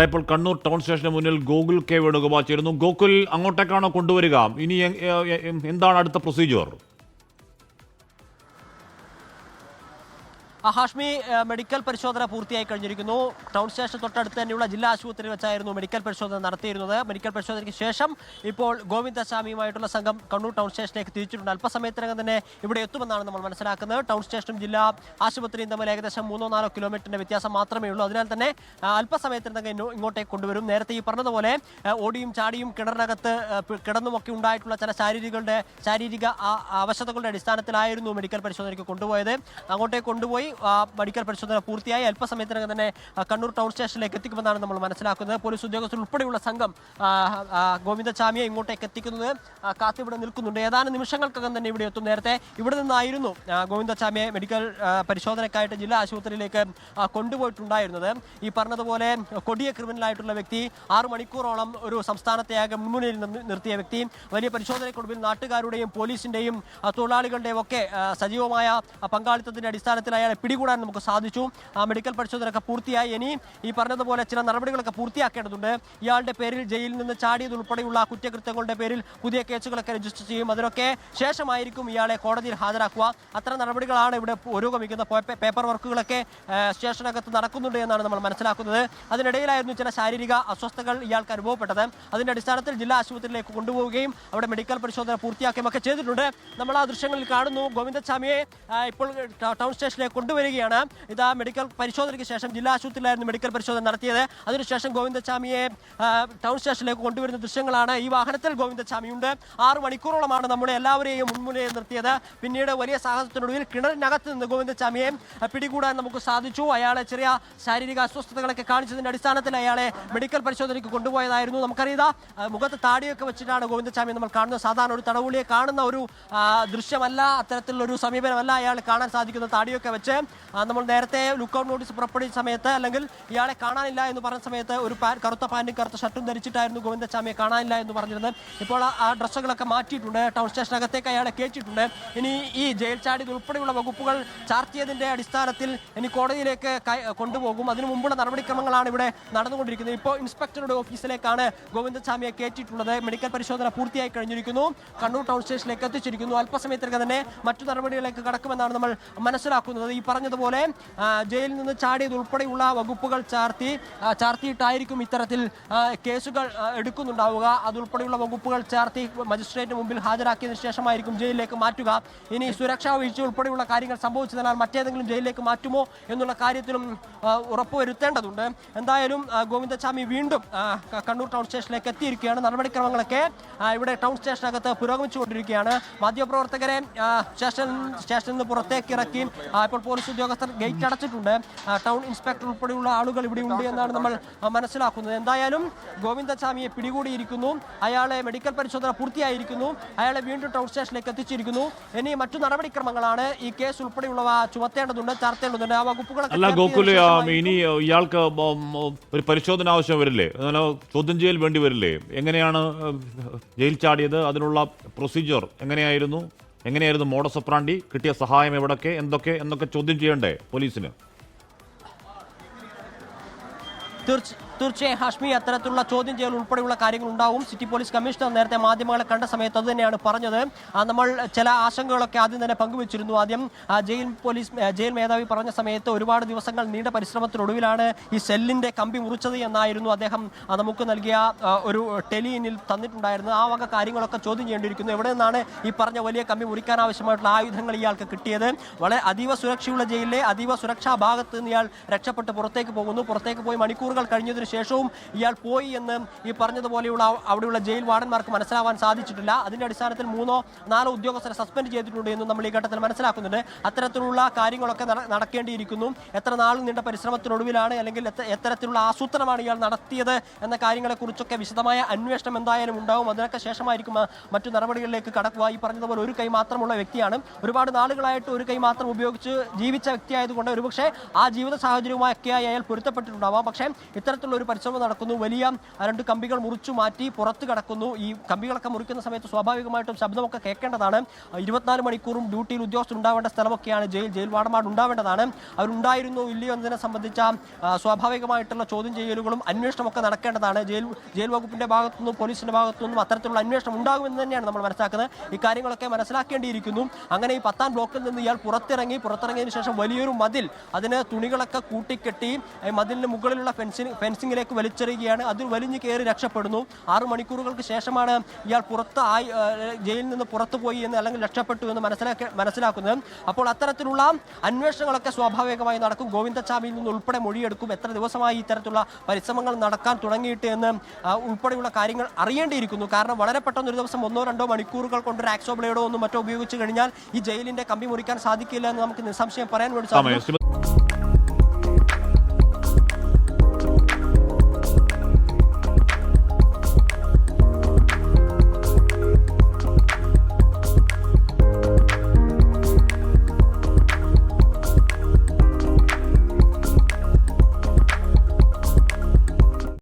ഇപ്പോൾ കണ്ണൂർ ടൗൺ സ്റ്റേഷന് മുന്നിൽ ഗോകുൽ കെ വേണുഗോപാൽ ചേരുന്നു. ഗോകുൽ, അങ്ങോട്ടേക്കാണോ കൊണ്ടുവരിക? ഇനി എന്താണ് അടുത്ത പ്രൊസീജിയർ? ഹാഷ്മി, മെഡിക്കൽ പരിശോധന പൂർത്തിയായി കഴിഞ്ഞിരിക്കുന്നു. ടൗൺ സ്റ്റേഷൻ തൊട്ടടുത്ത് തന്നെയുള്ള ജില്ലാ ആശുപത്രിയിൽ വെച്ചായിരുന്നു മെഡിക്കൽ പരിശോധന നടത്തിയിരുന്നത്. മെഡിക്കൽ പരിശോധനയ്ക്ക് ശേഷം ഇപ്പോൾ ഗോവിന്ദസ്വാമിയുമായിട്ടുള്ള സംഘം കണ്ണൂർ ടൗൺ സ്റ്റേഷനിലേക്ക് തിരിച്ചിട്ടുണ്ട്. അല്പസമയത്തിനകം തന്നെ ഇവിടെ എത്തുമെന്നാണ് നമ്മൾ മനസ്സിലാക്കുന്നത്. ടൗൺ സ്റ്റേഷനും ജില്ലാ ആശുപത്രിയും തമ്മിൽ ഏകദേശം 3-4 കിലോമീറ്ററിന്റെ വ്യത്യാസം മാത്രമേ ഉള്ളൂ. അതിനാൽ തന്നെ അല്പസമയത്തിനകം ഇങ്ങോട്ടേക്ക് കൊണ്ടുവരും. നേരത്തെ ഈ പറഞ്ഞതുപോലെ ഓടിയും ചാടിയും കിണറിനകത്ത് കിടന്നുമൊക്കെ ഉണ്ടായിട്ടുള്ള ചില ശാരീരിക അവശതകളുടെ അടിസ്ഥാനത്തിലായിരുന്നു മെഡിക്കൽ പരിശോധനയ്ക്ക് കൊണ്ടുപോയത്. അങ്ങോട്ടേക്ക് കൊണ്ടുപോയി മെഡിക്കൽ പരിശോധന പൂർത്തിയായി അല്പസമയത്തിനകം തന്നെ കണ്ണൂർ ടൗൺ സ്റ്റേഷനിലേക്ക് എത്തിക്കുമെന്നാണ് നമ്മൾ മനസ്സിലാക്കുന്നത്. പോലീസ് ഉദ്യോഗസ്ഥർ ഉൾപ്പെടെയുള്ള സംഘം ഗോവിന്ദസ്വാമിയെ ഇങ്ങോട്ടേക്ക് എത്തിക്കുന്നത് കാത്തിവിടെ നിൽക്കുന്നുണ്ട്. ഏതാനും നിമിഷങ്ങൾക്കകം തന്നെ ഇവിടെ എത്തും. നേരത്തെ ഇവിടെ നിന്നായിരുന്നു ഗോവിന്ദസ്വാമിയെ മെഡിക്കൽ പരിശോധനയ്ക്കായിട്ട് ജില്ലാ ആശുപത്രിയിലേക്ക് കൊണ്ടുപോയിട്ടുണ്ടായിരുന്നത്. ഈ പറഞ്ഞതുപോലെ കൊടിയ ക്രിമിനലായിട്ടുള്ള വ്യക്തി, 6 മണിക്കൂറോളം ഒരു സംസ്ഥാനത്തെ ആകെ മുൻമുനയിൽ നിർത്തിയ വ്യക്തി, വലിയ പരിശോധനയ്ക്കൊടുവിൽ നാട്ടുകാരുടെയും പോലീസിന്റെയും തൊഴിലാളികളുടെയും ഒക്കെ സജീവമായ പങ്കാളിത്തത്തിന്റെ അടിസ്ഥാനത്തിൽ അയാളെ പിടികൂടാൻ നമുക്ക് സാധിച്ചു. മെഡിക്കൽ പരിശോധനയൊക്കെ പൂർത്തിയായി. ഇനി ഈ പറഞ്ഞതുപോലെ ചില നടപടികളൊക്കെ പൂർത്തിയാക്കേണ്ടതുണ്ട്. ഇയാളുടെ പേരിൽ ജയിലിൽ നിന്ന് ചാടിയതുൾപ്പെടെയുള്ള കുറ്റകൃത്യങ്ങളുടെ പേരിൽ പുതിയ കേസുകളൊക്കെ രജിസ്റ്റർ ചെയ്യും. അതിനൊക്കെ ശേഷമായിരിക്കും ഇയാളെ കോടതിയിൽ ഹാജരാക്കുക. അത്തരം നടപടികളാണ് ഇവിടെ പുരോഗമിക്കുന്നത്. പേപ്പർ വർക്കുകളൊക്കെ സ്റ്റേഷനകത്ത് നടക്കുന്നുണ്ട് എന്നാണ് നമ്മൾ മനസ്സിലാക്കുന്നത്. അതിനിടയിലായിരുന്നു ചില ശാരീരിക അസ്വസ്ഥതകൾ ഇയാൾക്ക് അനുഭവപ്പെട്ടത്. അതിന്റെ അടിസ്ഥാനത്തിൽ ജില്ലാ ആശുപത്രിയിലേക്ക് കൊണ്ടുപോവുകയും അവിടെ മെഡിക്കൽ പരിശോധന പൂർത്തിയാക്കുകയും ഒക്കെ ചെയ്തിട്ടുണ്ട്. നമ്മൾ ആ ദൃശ്യങ്ങളിൽ കാണുന്നു. ഗോവിന്ദസ്വാമിയെ ഇപ്പോൾ ടൗൺ സ്റ്റേഷനിലേക്ക് കൊണ്ടുവരികയാണ്. ഇതാ മെഡിക്കൽ പരിശോധനയ്ക്ക് ശേഷം ജില്ലാ ആശുപത്രിയിലായിരുന്നു മെഡിക്കൽ പരിശോധന നടത്തിയത്. അതിനുശേഷം ഗോവിന്ദസ്വാമിയെ ടൗൺ സ്റ്റേഷനിലേക്ക് കൊണ്ടുവരുന്ന ദൃശ്യങ്ങളാണ്. ഈ വാഹനത്തിൽ ഗോവിന്ദസ്വാമിയുണ്ട്. 6 മണിക്കൂറോളമാണ് നമ്മളെ എല്ലാവരെയും മുൻമുനയിൽ നിർത്തിയത്. പിന്നീട് വലിയ സാഹസത്തിനൊടുവിൽ കിണറിനകത്ത് നിന്ന് ഗോവിന്ദസ്വാമിയെ പിടികൂടാൻ നമുക്ക് സാധിച്ചു. അയാളെ ചെറിയ ശാരീരിക അസ്വസ്ഥതകളൊക്കെ കാണിച്ചതിന്റെ അടിസ്ഥാനത്തിൽ അയാളെ മെഡിക്കൽ പരിശോധനയ്ക്ക് കൊണ്ടുപോയതായിരുന്നു. നമുക്കറിയാം, മുഖത്ത് താടിയൊക്കെ വെച്ചിട്ടാണ് ഗോവിന്ദസ്വാമിയെ നമ്മൾ കാണുന്നത്. സാധാരണ ഒരു തടവുള്ളിയെ കാണുന്ന ഒരു ദൃശ്യമല്ല, അത്തരത്തിലുള്ള ഒരു സമീപനമല്ല അയാൾ കാണാൻ സാധിക്കുന്നത്. താടിയൊക്കെ വെച്ച് നമ്മൾ നേരത്തെ ലുക്കൌട്ട് നോട്ടീസ് പുറപ്പെടുവിച്ച സമയത്ത്, അല്ലെങ്കിൽ ഇയാളെ കാണാനില്ല എന്ന് പറഞ്ഞ സമയത്ത് ഒരു കറുത്ത പാന്റും കറുത്ത ഷർട്ടും ധരിച്ചിട്ടായിരുന്നു ഗോവിന്ദസ്വാമിയെ കാണാനില്ല എന്ന് പറഞ്ഞിരുന്നത്. ഇപ്പോൾ ആ ഡ്രസ്സുകളൊക്കെ മാറ്റിയിട്ടുണ്ട്. ടൗൺ സ്റ്റേഷനകത്തേക്ക് അയാളെ കയറ്റിയിട്ടുണ്ട്. ഇനി ഈ ജയിൽ ചാടിയത് ഉൾപ്പെടെയുള്ള വകുപ്പുകൾ ചാർത്തിയതിന്റെ അടിസ്ഥാനത്തിൽ ഇനി കോടതിയിലേക്ക് കൊണ്ടുപോകും. അതിനു മുമ്പുള്ള നടപടിക്രമങ്ങളാണ് ഇവിടെ നടന്നുകൊണ്ടിരിക്കുന്നത്. ഇപ്പോൾ ഇൻസ്പെക്ടറുടെ ഓഫീസിലേക്കാണ് ഗോവിന്ദസ്വാമിയെ കയറ്റിയിട്ടുള്ളത്. മെഡിക്കൽ പരിശോധന പൂർത്തിയായി കഴിഞ്ഞിരിക്കുന്നു. കണ്ണൂർ ടൗൺ സ്റ്റേഷനിലേക്ക് എത്തിച്ചിരിക്കുന്നു. അല്പസമയത്തിനകം തന്നെ മറ്റു നടപടികളിലേക്ക് കടക്കുമെന്നാണ് നമ്മൾ മനസ്സിലാക്കുന്നത്. ഈ പറഞ്ഞതുപോലെ ജയിലിൽ നിന്ന് ചാടിയത് ഉൾപ്പെടെയുള്ള വകുപ്പുകൾ ചാർത്തിയിട്ടായിരിക്കും ഇത്തരത്തിൽ കേസുകൾ എടുക്കുന്നുണ്ടാവുക. അതുൾപ്പെടെയുള്ള വകുപ്പുകൾ ചാർത്തി മജിസ്ട്രേറ്റിന് മുമ്പിൽ ഹാജരാക്കിയതിനു ശേഷമായിരിക്കും ജയിലിലേക്ക് മാറ്റുക. ഇനി സുരക്ഷാ വീഴ്ച ഉൾപ്പെടെയുള്ള കാര്യങ്ങൾ സംഭവിച്ചതിനാൽ മറ്റേതെങ്കിലും ജയിലിലേക്ക് മാറ്റുമോ എന്നുള്ള കാര്യത്തിലും ഉറപ്പുവരുത്തേണ്ടതുണ്ട്. എന്തായാലും ഗോവിന്ദസ്വാമി വീണ്ടും കണ്ണൂർ ടൗൺ സ്റ്റേഷനിലേക്ക് എത്തിയിരിക്കുകയാണ്. നടപടിക്രമങ്ങളൊക്കെ ഇവിടെ ടൗൺ സ്റ്റേഷനകത്ത് പുരോഗമിച്ചുകൊണ്ടിരിക്കുകയാണ്. മാധ്യമപ്രവർത്തകരെ സ്റ്റേഷനിൽ നിന്ന് പുറത്തേക്ക് ഇറക്കി ഇപ്പോൾ പോലീസ് ഉദ്യോഗസ്ഥർ ഗേറ്റ് അടച്ചിട്ടുണ്ട്. ടൗൺ ഇൻസ്പെക്ടർ ഉൾപ്പെടെയുള്ള ആളുകൾ ഇവിടെ ഉണ്ട് എന്നാണ് നമ്മൾ മനസ്സിലാക്കുന്നത്. എന്തായാലും ഗോവിന്ദസ്വാമിയെ പിടികൂടിയിരിക്കുന്നു. അയാളെ മെഡിക്കൽ പരിശോധന പൂർത്തിയായിരിക്കുന്നു. അയാളെ വീണ്ടും ടൗൺ സ്റ്റേഷനിലേക്ക് എത്തിച്ചിരിക്കുന്നു. ഇനി മറ്റു നടപടിക്രമങ്ങളാണ്. ഈ കേസ് ഉൾപ്പെടെയുള്ളവ ചുമത്തേണ്ടതുണ്ട്, ചാർത്തേണ്ടതുണ്ട്. ആ വകുപ്പുകളൊക്കെ ഇനി ഇയാൾക്ക് ഒരു പരിശോധന ആവശ്യം വരില്ലേ? ചോദ്യം ചെയ്യൽ വേണ്ടി വരില്ലേ? എങ്ങനെയാണ് ജയിൽ ചാടിയത്? അതിനുള്ള പ്രൊസീജിയർ എങ്ങനെയായിരുന്നു മോഡസ് ഓപ്പറാണ്ടി? കിട്ടിയ സഹായം എന്തൊക്കെ ചോദ്യം ചെയ്യണ്ടേ പോലീസിന്? തീർച്ചയായും ഹാഷ്മി, അത്തരത്തിലുള്ള ചോദ്യം ചെയ്യൽ ഉൾപ്പെടെയുള്ള കാര്യങ്ങൾ ഉണ്ടാവും. സിറ്റി പോലീസ് കമ്മീഷണർ നേരത്തെ മാധ്യമങ്ങളെ കണ്ട സമയത്ത് അത് തന്നെയാണ് പറഞ്ഞത്. നമ്മൾ ചില ആശങ്കകളൊക്കെ ആദ്യം തന്നെ പങ്കുവച്ചിരുന്നു. ആദ്യം ജയിൽ മേധാവി പറഞ്ഞ സമയത്ത് ഒരുപാട് ദിവസങ്ങൾ നീണ്ട പരിശ്രമത്തിനൊടുവിലാണ് ഈ സെല്ലിന്റെ കമ്പി മുറിച്ചത് എന്നായിരുന്നു അദ്ദേഹം നമുക്ക് നൽകിയ ഒരു ടെലിയിൽ തന്നിട്ടുണ്ടായിരുന്നത്. ആ വക കാര്യങ്ങളൊക്കെ ചോദ്യം ചെയ്യേണ്ടിയിരിക്കുന്നു. എവിടെ നിന്നാണ് ഈ പറഞ്ഞ വലിയ കമ്പി മുറിക്കാൻ ആവശ്യമായിട്ടുള്ള ആയുധങ്ങൾ ഇയാൾക്ക് കിട്ടിയത്? വളരെ അതീവ സുരക്ഷയുള്ള ജയിലിലെ അതീവ സുരക്ഷാ ഭാഗത്ത് നിന്ന് ഇയാൾ രക്ഷപ്പെട്ട് പുറത്തേക്ക് പോകുന്നു. പുറത്തേക്ക് പോയി മണിക്കൂറുകൾ കഴിഞ്ഞതിന് ശേഷവും ഇയാൾ പോയി എന്ന് ഈ പറഞ്ഞതുപോലെയുള്ള അവിടെയുള്ള ജയിൽ വാർഡന്മാർക്ക് മനസ്സിലാവാൻ സാധിച്ചിട്ടില്ല. അതിന്റെ അടിസ്ഥാനത്തിൽ 3-4 ഉദ്യോഗസ്ഥരെ സസ്പെൻഡ് ചെയ്തിട്ടുണ്ട് എന്നും നമ്മൾ ഈ ഘട്ടത്തിൽ മനസ്സിലാക്കുന്നുണ്ട്. അത്തരത്തിലുള്ള കാര്യങ്ങളൊക്കെ നടക്കേണ്ടിയിരിക്കുന്നു. എത്ര നാൾ നീണ്ട പരിശ്രമത്തിനൊടുവിലാണ്, അല്ലെങ്കിൽ എത്തരത്തിലുള്ള ആസൂത്രണമാണ് ഇയാൾ നടത്തിയത് എന്ന കാര്യങ്ങളെക്കുറിച്ചൊക്കെ വിശദമായ അന്വേഷണം എന്തായാലും ഉണ്ടാവും. അതിനൊക്കെ ശേഷമായിരിക്കും മറ്റു നടപടികളിലേക്ക് കടക്കുക. ഈ പറഞ്ഞതുപോലെ ഒരു കൈ മാത്രമുള്ള വ്യക്തിയാണ്. ഒരുപാട് നാളുകളായിട്ട് ഒരു കൈ മാത്രം ഉപയോഗിച്ച് ജീവിച്ച വ്യക്തിയായതുകൊണ്ട് ഒരുപക്ഷെ ആ ജീവിത സാഹചര്യവുമൊക്കെയായി അയാൾ പൊരുത്തപ്പെട്ടിട്ടുണ്ടാവാം. പക്ഷേ ഇത്തരത്തിലുള്ള ഒരു പരിശ്രമം നടക്കുന്നു. വലിയ 2 കമ്പികൾ മുറിച്ചു മാറ്റി പുറത്ത് കടക്കുന്നു. ഈ കമ്പികളൊക്കെ മുറിക്കുന്ന സമയത്ത് സ്വാഭാവികമായിട്ടും ശബ്ദമൊക്കെ കേൾക്കേണ്ടതാണ്. 24 മണിക്കൂറും ഡ്യൂട്ടിയിൽ ഉദ്യോഗസ്ഥർ ഉണ്ടാവേണ്ട സ്ഥലമൊക്കെയാണ് ജയിൽ വാർഡന്മാർ ഉണ്ടാവേണ്ടതാണ്. അവരുണ്ടായിരുന്നോ ഇല്ലയോ എന്നതിനെ സംബന്ധിച്ച സ്വാഭാവികമായിട്ടുള്ള ചോദ്യം ചെയ്യലുകളും അന്വേഷണമൊക്കെ നടക്കേണ്ടതാണ്. ജയിൽ വകുപ്പിന്റെ ഭാഗത്തുനിന്നും പോലീസിന്റെ ഭാഗത്തുനിന്നും അത്തരത്തിലുള്ള അന്വേഷണം ഉണ്ടാകുമെന്ന് തന്നെയാണ് നമ്മൾ മനസ്സിലാക്കുന്നത്. ഇക്കാര്യങ്ങളൊക്കെ മനസ്സിലാക്കേണ്ടിയിരിക്കുന്നു. അങ്ങനെ ഈ 10-ാം ബ്ലോക്കിൽ നിന്ന് ഇയാൾ പുറത്തിറങ്ങിയതിനു ശേഷം വലിയൊരു മതിൽ, അതിന് തുണികളൊക്കെ കൂട്ടിക്കെട്ടി മതിലിന് മുകളിലുള്ള ഫെൻസിങ്ങിലേക്ക് വലിച്ചെറിയുകയാണ്. അതിൽ വലിഞ്ഞു കയറി രക്ഷപ്പെടുന്നു. 6 മണിക്കൂറുകൾക്ക് ശേഷമാണ് ഇയാൾ ജയിലിൽ നിന്ന് പുറത്തു പോയി എന്ന് അല്ലെങ്കിൽ രക്ഷപ്പെട്ടു എന്ന് മനസ്സിലാക്കുന്നത്. അപ്പോൾ അത്തരത്തിലുള്ള അന്വേഷണങ്ങളൊക്കെ സ്വാഭാവികമായി നടക്കും. ഗോവിന്ദച്ചാമിയിൽ നിന്ന് ഉൾപ്പെടെ മൊഴിയെടുക്കും. എത്ര ദിവസമായി ഇത്തരത്തിലുള്ള പരിശ്രമങ്ങൾ നടക്കാൻ തുടങ്ങിയിട്ട് എന്ന് ഉൾപ്പെടെയുള്ള കാര്യങ്ങൾ അറിയേണ്ടിയിരിക്കുന്നു. കാരണം വളരെ പെട്ടെന്ന് ഒരു ദിവസം 1-2 മണിക്കൂറുകൾ കൊണ്ട് ഒരു ആക്സോ ബ്ലേഡോ ഒന്നും മറ്റോ ഉപയോഗിച്ച് കഴിഞ്ഞാൽ ഈ ജയിലിന്റെ കമ്പി മുറിക്കാൻ സാധിക്കില്ല എന്ന് നമുക്ക് നിസ്സംശയം പറയാൻ വേണ്ടി സാധിക്കും.